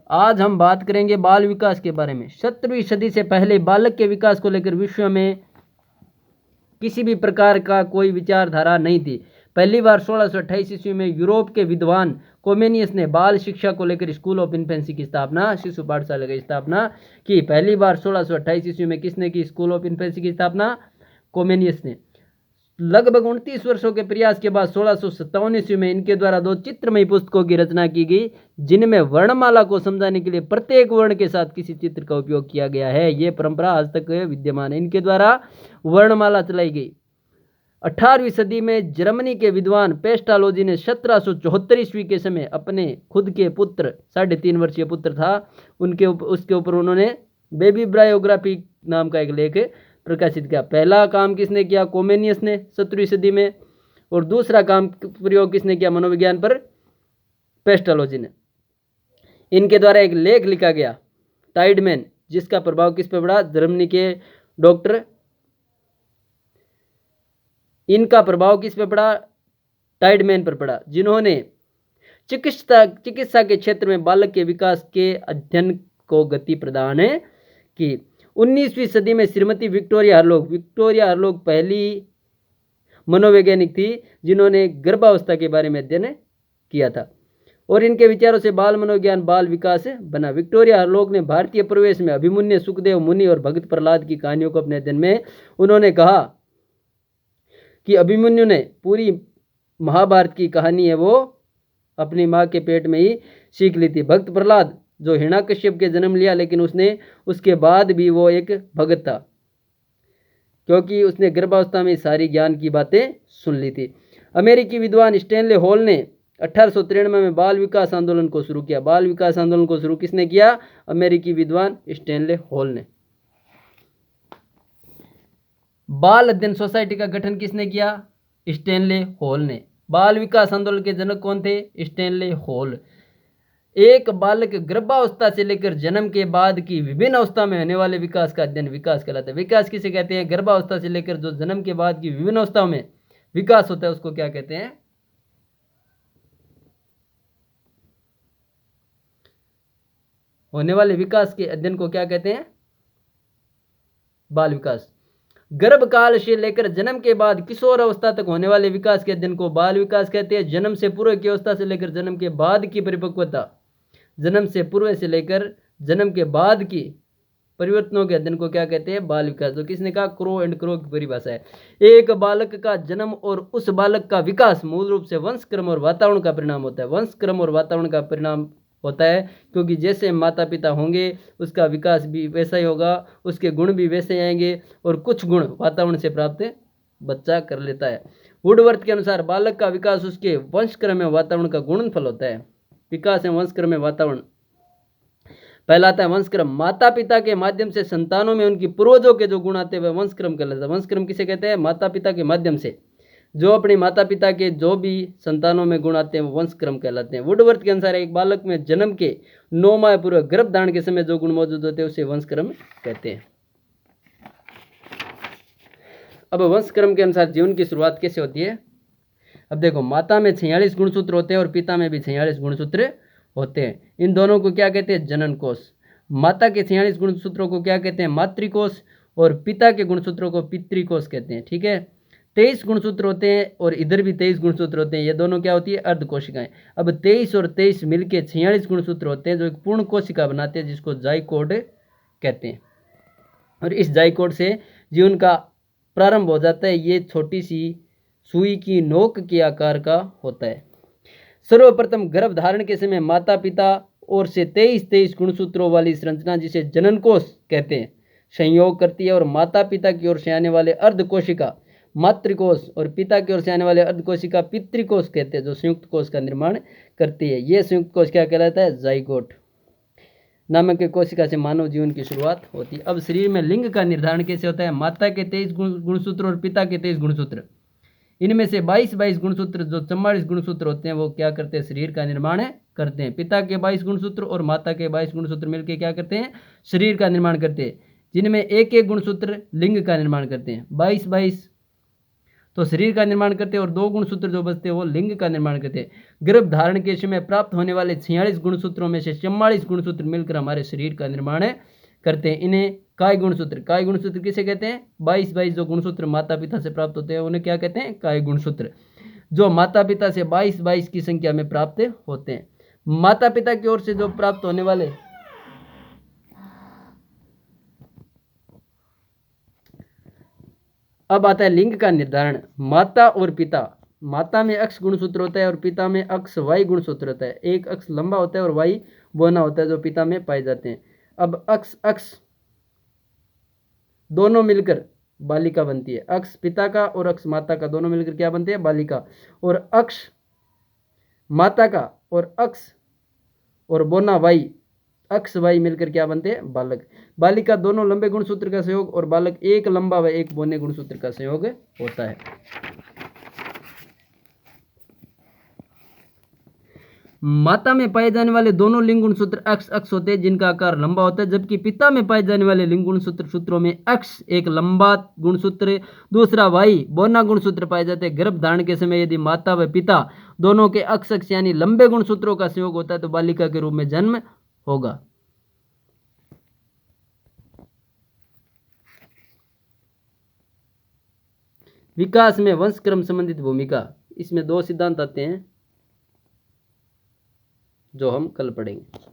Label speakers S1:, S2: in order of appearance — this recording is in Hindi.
S1: आज हम बात करेंगे बाल विकास के बारे में। 17वीं सदी से पहले बालक के विकास को लेकर विश्व में किसी भी प्रकार का कोई विचारधारा नहीं थी। पहली बार 1628 ईस्वी में यूरोप के विद्वान कोमेनियस ने बाल शिक्षा को लेकर स्कूल ऑफ इन्फेंसी की स्थापना, शिशु पाठशाला की स्थापना की। पहली बार 1628 ईस्वी में किसने की स्कूल ऑफ इन्फेंसी की स्थापना? कोमेनियस ने। लगभग 29 वर्षों के प्रयास के बाद 1657 ईस्वी में इनके द्वारा 2 चित्रमयी पुस्तकों की रचना की गई, जिनमें वर्णमाला को समझाने के लिए प्रत्येक वर्ण के साथ किसी चित्र का उपयोग किया गया है। ये परंपरा आज तक विद्यमान है। इनके द्वारा वर्णमाला चलाई गई। 18वीं सदी में जर्मनी के विद्वान पेस्टालोजी ने 1774 ईस्वी के समय अपने खुद के पुत्र, 3.5 वर्षीय पुत्र था, उसके ऊपर उन्होंने बेबी ब्रायोग्राफी नाम का एक लेख प्रकाशित किया। पहला काम किसने किया? कोमेनियस ने 17वीं सदी में। और दूसरा काम प्रयोग किसने किया मनोविज्ञान पर? पेस्टालोजी ने। इनके द्वारा एक लेख लिखा गया टाइडमैन, जिसका प्रभाव किस पे पड़ा? जर्मनी के डॉक्टर, इनका प्रभाव किस पे पड़ा? टाइडमैन पर पड़ा, जिन्होंने चिकित्सा के क्षेत्र में बालक के विकास के अध्ययन को गति प्रदान की। 19वीं सदी में श्रीमती विक्टोरिया हरलोग पहली मनोवैज्ञानिक थी जिन्होंने गर्भावस्था के बारे में अध्ययन किया था, और इनके विचारों से बाल मनोविज्ञान बाल विकास बना। विक्टोरिया हरलोग ने भारतीय प्रवेश में अभिमन्यु, सुखदेव मुनि और भगत प्रहलाद की कहानियों को अपने अध्ययन में उन्होंने कहा कि अभिमन्यु ने पूरी महाभारत की कहानी है वो अपनी माँ के पेट में ही सीख ली थी। भक्त प्रहलाद जो हिरण्यकश्यप के जन्म लिया, लेकिन उसके बाद भी वो एक भगत था, क्योंकि उसने गर्भावस्था में सारी ज्ञान की बातें सुन ली थी। अमेरिकी विद्वान स्टैनले हॉल ने 1893 में बाल विकास आंदोलन को शुरू किया। बाल विकास आंदोलन को शुरू किसने किया? अमेरिकी विद्वान स्टैनले हॉल ने। बाल अध्ययन सोसाइटी का गठन किसने किया? स्टैनले हॉल ने। बाल विकास आंदोलन के जनक कौन थे? Stanley hall. एक बालक गर्भावस्था से लेकर जन्म के बाद की विभिन्न अवस्था में होने वाले विकास का अध्ययन विकास कहलाता है। विकास किसे कहते हैं? गर्भावस्था से लेकर जो जन्म के बाद की विभिन्न अवस्थाओं में विकास होता है उसको क्या कहते हैं? होने वाले विकास के अध्ययन को क्या कहते हैं? बाल विकास। गर्भकाल से लेकर जन्म के बाद किशोर अवस्था तक होने वाले विकास के अध्ययन को बाल विकास कहते हैं। जन्म से पूर्व की अवस्था से लेकर जन्म के बाद की परिपक्वता, जन्म से पूर्व से लेकर जन्म के बाद की परिवर्तनों के अध्ययन को क्या कहते हैं? बाल विकास। तो किसने कहा? क्रो एंड क्रो की परिभाषा है। एक बालक का जन्म और उस बालक का विकास मूल रूप से वंशक्रम और वातावरण का परिणाम होता है। वंशक्रम और वातावरण का परिणाम होता है, क्योंकि जैसे माता पिता होंगे उसका विकास भी वैसा ही होगा, उसके गुण भी वैसे ही आएंगे, और कुछ गुण वातावरण से प्राप्त बच्चा कर लेता है। वुडवर्थ के अनुसार बालक का विकास उसके वंशक्रम में वातावरण का गुणनफल होता है। विकास है वंशक्रम में वातावरण। पहला आता है वंशक्रम। माता पिता के माध्यम से संतानों में उनकी पूर्वजों के जो गुण आते हैं वह वंशक्रम कहलाता है। वंशक्रम किसे कहते हैं? माता पिता के माध्यम से जो अपने माता पिता के जो भी संतानों में गुण आते हैं वो वंशक्रम कहलाते हैं। वुडवर्थ के अनुसार एक बालक में जन्म के 9 माह पूर्व गर्भधारण के समय जो गुण मौजूद होते हैं उसे वंशक्रम कहते हैं। अब वंशक्रम के अनुसार जीवन की शुरुआत कैसे होती है? अब देखो, माता में 46 गुणसूत्र होते हैं और पिता में भी 46 गुणसूत्र होते हैं। इन दोनों को क्या कहते हैं? जनन कोष। माता के 46 गुणसूत्रों को क्या कहते हैं? मातृकोष, और पिता के गुणसूत्रों को पितृकोष कहते हैं। ठीक है। 23 गुणसूत्र होते हैं और इधर भी 23 गुणसूत्र होते हैं। ये दोनों क्या होती है? अर्धकोशिकाएं। अब 23 और 23 मिलके 46 गुणसूत्र होते हैं जो एक पूर्ण कोशिका बनाते हैं, जिसको जाइकोड कहते हैं। और इस जाइकोड से जीवन का प्रारंभ हो जाता है। ये छोटी सी सुई की नोक के आकार का होता है। सर्वप्रथम गर्भधारण के समय माता पिता और से 23 गुणसूत्रों वाली संरचना, जिसे जनन कोष कहते हैं, संयोग करती है, और माता पिता की ओर से आने वाले अर्धकोशिका मातृकोष और पिता की ओर से आने वाले अर्धकोशिका पितृकोष कहते हैं, जो संयुक्त कोष का निर्माण करती है। ये संयुक्त कोष क्या कहलाता है? जाइगोट नामक कोशिका से मानव जीवन की शुरुआत होती है। अब शरीर में लिंग का निर्धारण कैसे होता है? माता के 23 गुणसूत्र और पिता के 23 गुणसूत्र, इनमें से 22 गुणसूत्र जो 44 गुणसूत्र होते हैं वो क्या करते हैं? शरीर का निर्माण करते हैं। पिता के 22 गुणसूत्र और माता के 22 गुणसूत्र मिलकर क्या करते हैं? शरीर का निर्माण करते हैं, जिनमें एक गुणसूत्र लिंग का निर्माण करते हैं। 22 तो शरीर का निर्माण करते हैं, और 2 गुणसूत्र जो बचते हैं वो लिंग का निर्माण करते हैं। गर्भ धारण के समय प्राप्त होने वाले 46 गुणसूत्रों में से 44 गुणसूत्र मिलकर हमारे शरीर का निर्माण करते हैं। इन्हें काय गुणसूत्र किसे कहते हैं? 22 जो गुणसूत्र माता पिता से प्राप्त होते हैं उन्हें क्या कहते हैं? काय गुणसूत्र, जो माता पिता से 22 की संख्या में प्राप्त होते हैं। माता पिता की ओर से जो प्राप्त होने वाले अब आता है लिंग का निर्धारण। माता और पिता, माता में अक्ष गुणसूत्र होता है और पिता में अक्ष वाई गुणसूत्र होता है। एक अक्ष लंबा होता है और वाई बौना होता है जो पिता में पाए जाते हैं। अब अक्ष दोनों मिलकर बालिका बनती है। अक्ष पिता का और अक्ष माता का दोनों मिलकर क्या बनते हैं? बालिका। और अक्ष माता का और अक्ष और बौना वाई, अक्ष वाई मिलकर क्या बनते हैं? बालक। बालिका दोनों लंबे गुणसूत्र का संयोग और बालक एक लंबा व एक बौने गुणसूत्र का संयोग होता है। माता में पाए जाने वाले दोनों लिंग गुणसूत्र अक्ष होते हैं जिनका आकार लंबा होता है, जबकि पिता में पाए जाने वाले लिंग गुणसूत्र सूत्रों में अक्ष एक लंबा गुणसूत्र, दूसरा वाई बौना गुणसूत्र पाए जाते हैं। गर्भ धारण के समय यदि माता व पिता दोनों के अक्ष यानी लंबे गुणसूत्रों का संयोग होता है तो बालिका के रूप में जन्म होगा। विकास में वंशक्रम संबंधित भूमिका, इसमें 2 सिद्धांत आते हैं जो हम कल पढ़ेंगे।